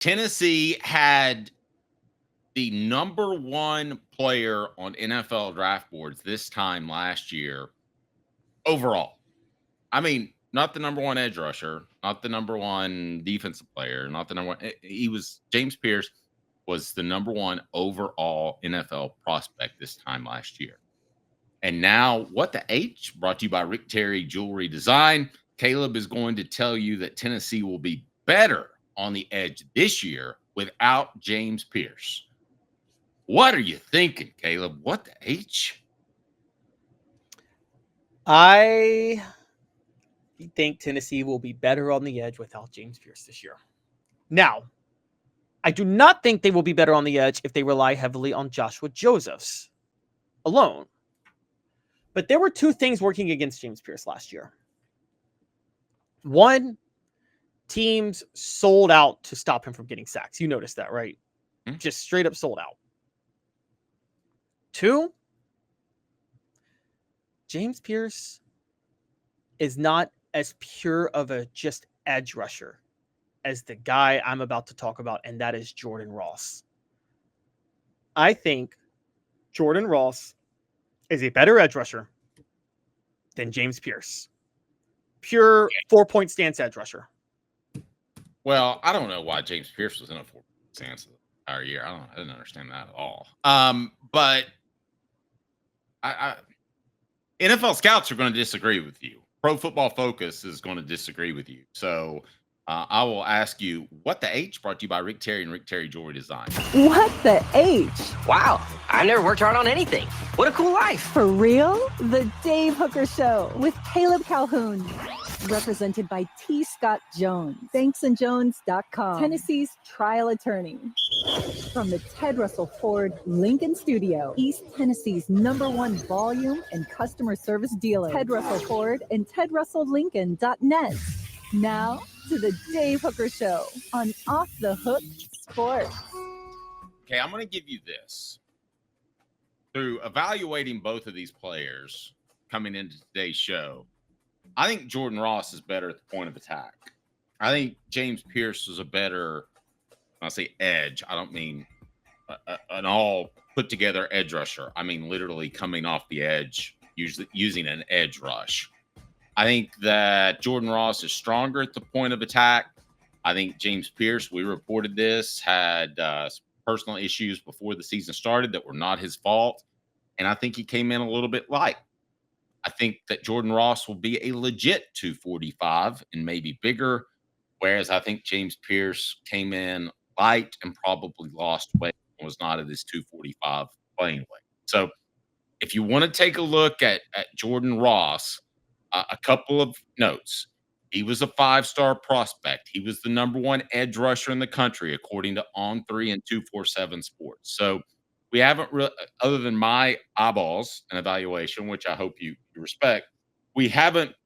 Tennessee had the number one player on NFL draft boards this time last year overall. I mean, not the number one edge rusher, not the number one defensive player, not the number one. He was James Pearce was the number one overall NFL prospect this time last year. And now, what the H? Brought to you by Rick Terry Jewelry Design. Caleb is going to tell you that Tennessee will be better on the edge this year without James Pearce. What are you thinking, Caleb? What the H? I think Tennessee will be better on the edge without James Pearce this year. Now, I do not think they will be better on the edge if they rely heavily on Joshua Josephs alone. But there were two things working against James Pearce last year. One, teams sold out to stop him from getting sacks. You noticed that, right? Mm-hmm. Just straight up sold out. Two, James Pearce is not as pure of a just edge rusher as the guy I'm about to talk about, and that is Jordan Ross. I think Jordan Ross is a better edge rusher than James Pearce. Pure 4-point stance edge rusher. Well, I don't know why James Pearce was in a 4-point stance the entire year. I didn't understand that at all. But I NFL scouts are going to disagree with you. Pro Football Focus is going to disagree with you. So I will ask you, what the H? Brought to you by Rick Terry and Rick Terry Jewelry Design. What the H? Wow, I never worked hard on anything. What a cool life. For real? The Dave Hooker Show with Caleb Calhoun. Represented by T. Scott Jones. ThanksandJones.com. Tennessee's trial attorney. From the Ted Russell Ford Lincoln Studio, East Tennessee's #1 volume and customer service dealer. Ted Russell Ford and TedRussellLincoln.net. Now to the Dave Hooker Show on Off the Hook Sports. Okay, I'm going to give you this. Through evaluating both of these players coming into today's show, I think Jordan Ross is better at the point of attack. I think James Pearce is a better, when I say edge, I don't mean an all put together edge rusher. I mean literally coming off the edge, usually using an edge rush. I think that Jordan Ross is stronger at the point of attack. I think James Pearce, we reported this, had personal issues before the season started that were not his fault. And I think he came in a little bit light. I think that Jordan Ross will be a legit 245 and maybe bigger, whereas I think James Pearce came in light and probably lost weight and was not at his 245 playing weight. So if you want to take a look at Jordan Ross, a couple of notes. He was a 5-star prospect. He was the #1 edge rusher in the country, according to On3 and 247 Sports. So we haven't really, other than my eyeballs and evaluation, which I hope you respect, we haven't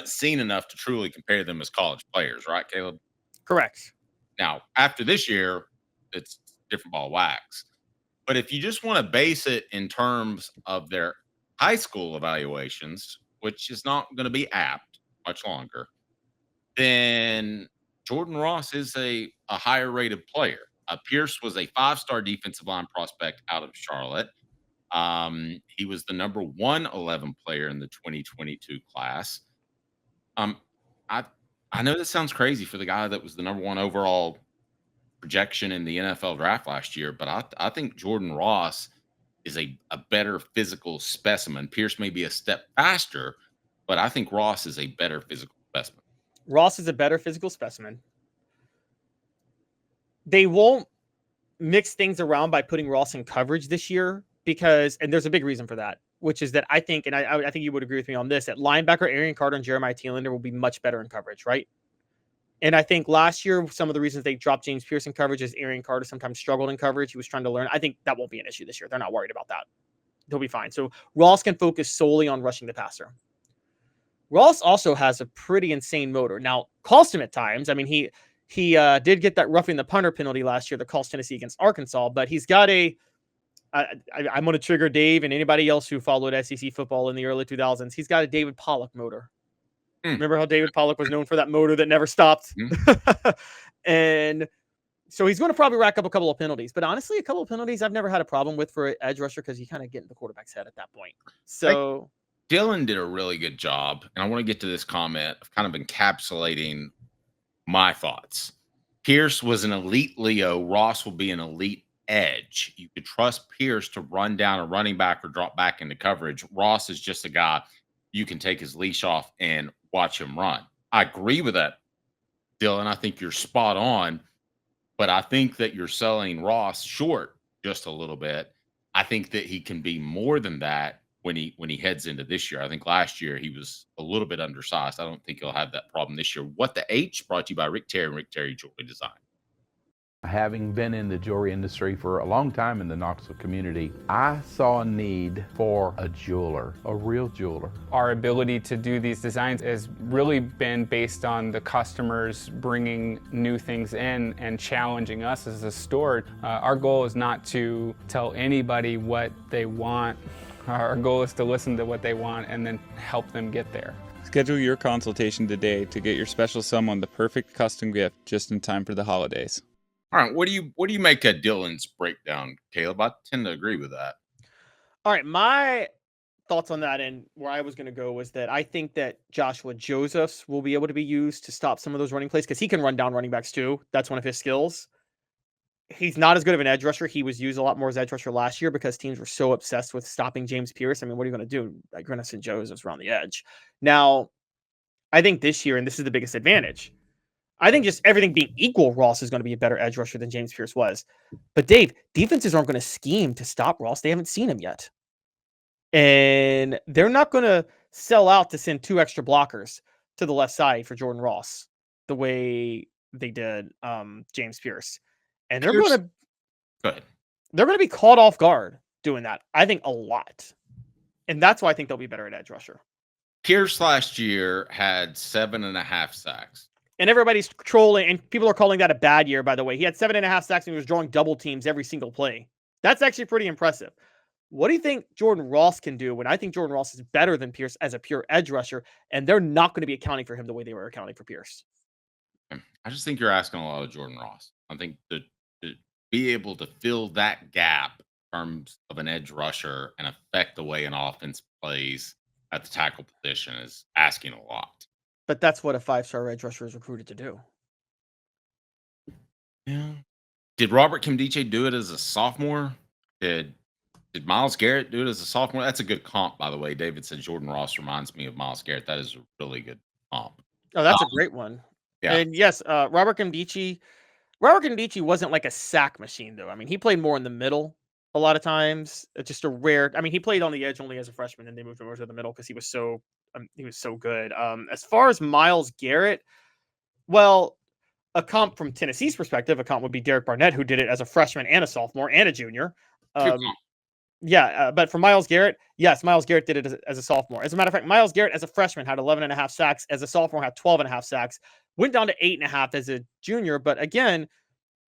seen enough to truly compare them as college players, right, Caleb? Correct. Now, after this year, it's different ball of wax. But if you just want to base it in terms of their high school evaluations, which is not going to be apt much longer, then Jordan Ross is a higher rated player. Pearce was a 5-star defensive line prospect out of Charlotte. He was the #1 11 player in the 2022 class. I know that sounds crazy for the guy that was the #1 overall projection in the NFL draft last year, but I think Jordan Ross is a better physical specimen. Pearce may be a step faster, but I think Ross is a better physical specimen. Ross is a better physical specimen. They won't mix things around by putting Ross in coverage this year because, and there's a big reason for that, which is that I think, and I think you would agree with me on this, that linebacker Arian Carter and Jeremiah Thielander will be much better in coverage, right? And I think last year, some of the reasons they dropped James Pearce in coverage is Arian Carter sometimes struggled in coverage. He was trying to learn. I think that won't be an issue this year. They're not worried about that. They'll be fine. So Ross can focus solely on rushing the passer. Ross also has a pretty insane motor. Now, cost him at times. I mean, he did get that roughing the punter penalty last year that cost Tennessee against Arkansas, but he's got I'm going to trigger Dave and anybody else who followed SEC football in the early 2000s. He's got a David Pollock motor. Remember how David Pollock was known for that motor that never stopped? And so he's going to probably rack up a couple of penalties. But honestly, a couple of penalties I've never had a problem with for an edge rusher because you kind of get in the quarterback's head at that point. So Dylan did a really good job. And I want to get to this comment of kind of encapsulating my thoughts. Pearce was an elite Leo. Ross will be an elite edge. You could trust Pearce to run down a running back or drop back into coverage. Ross is just a guy you can take his leash off and watch him run. I agree with that, Dylan. I think you're spot on, but I think that you're selling Ross short just a little bit. I think that he can be more than that when he heads into this year. I think last year he was a little bit undersized. I don't think he'll have that problem this year. What the H brought to you by Rick Terry and Rick Terry Jewelry Design. Having been in the jewelry industry for a long time in the Knoxville community, I saw a need for a jeweler, a real jeweler. Our ability to do these designs has really been based on the customers bringing new things in and challenging us as a store. Our goal is not to tell anybody what they want. Our goal is to listen to what they want and then help them get there. Schedule your consultation today to get your special someone the perfect custom gift just in time for the holidays. All right, what do you make of Dylan's breakdown, Caleb? I tend to agree with that. all right, my thoughts on that and where I was going to go was that I think that Joshua Josephs will be able to be used to stop some of those running plays because he can run down running backs too. That's one of his skills. He's not as good of an edge rusher. He was used a lot more as edge rusher last year because teams were so obsessed with stopping James Pearce. I mean, what are you going to do? Like, you're going to send Josephs around the edge. Now, I think this year, and this is the biggest advantage, I think just everything being equal, Ross is going to be a better edge rusher than James Pearce was. But Dave, defenses aren't going to scheme to stop Ross. They haven't seen him yet. And they're not going to sell out to send 2 extra blockers to the left side for Jordan Ross the way they did James Pearce. And they're going to be caught off guard doing that. I think a lot. And that's why I think they'll be better at edge rusher. Pierce last year had 7.5 sacks. And everybody's trolling, and people are calling that a bad year, by the way. He had 7.5 sacks and he was drawing double teams every single play. That's actually pretty impressive. What do you think Jordan Ross can do when I think Jordan Ross is better than Pearce as a pure edge rusher, and they're not going to be accounting for him the way they were accounting for Pearce? I just think you're asking a lot of Jordan Ross. I think to be able to fill that gap in terms of an edge rusher and affect the way an offense plays at the tackle position is asking a lot. But that's what a 5-star edge rusher is recruited to do. Yeah. Did Robert Kimdiche do it as a sophomore? Did Myles Garrett do it as a sophomore? That's a good comp, by the way. David said Jordan Ross reminds me of Myles Garrett. That is a really good comp. Oh, that's a great one. Yeah. And yes, Robert Kimdiche wasn't like a sack machine, though. I mean, he played more in the middle a lot of times. Just a rare. I mean, he played on the edge only as a freshman, and they moved him over to the middle because he was so good. As far as Myles Garrett, well, a comp from Tennessee's perspective, a comp would be Derek Barnett, who did it as a freshman and a sophomore and a junior. But for Myles Garrett, yes, Myles Garrett did it as a sophomore. As a matter of fact, Myles Garrett as a freshman had 11.5 sacks. As a sophomore, had 12.5 sacks. Went down to 8.5 as a junior. But again,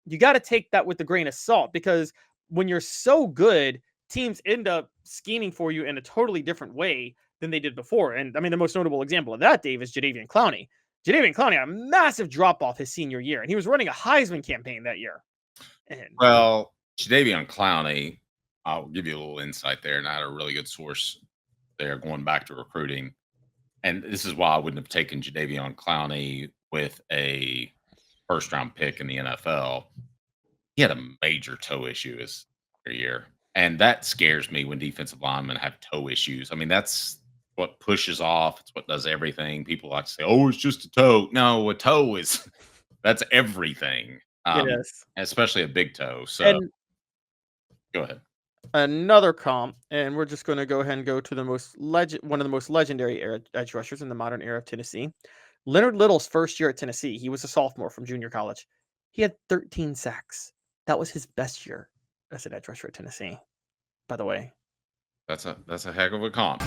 you got to take that with a grain of salt because when you're so good, teams end up scheming for you in a totally different way than they did before. And I mean, the most notable example of that, Dave, is Jadeveon Clowney. Jadeveon Clowney had a massive drop-off his senior year, and he was running a Heisman campaign that year. Well, Jadeveon Clowney, I'll give you a little insight there, and I had a really good source there going back to recruiting. And this is why I wouldn't have taken Jadeveon Clowney with a first-round pick in the NFL. He had a major toe issue his year, and that scares me when defensive linemen have toe issues. I mean, that's what pushes off. It's what does everything. People like to say, "Oh, it's just a toe." No, a toe that's everything. It is, especially a big toe. So, go ahead. Another comp, and we're just going to go ahead and go to the one of the most legendary edge rushers in the modern era of Tennessee. Leonard Little's first year at Tennessee, he was a sophomore from junior college. He had 13 sacks. That was his best year as an edge rusher at Tennessee, by the way. That's a heck of a comp.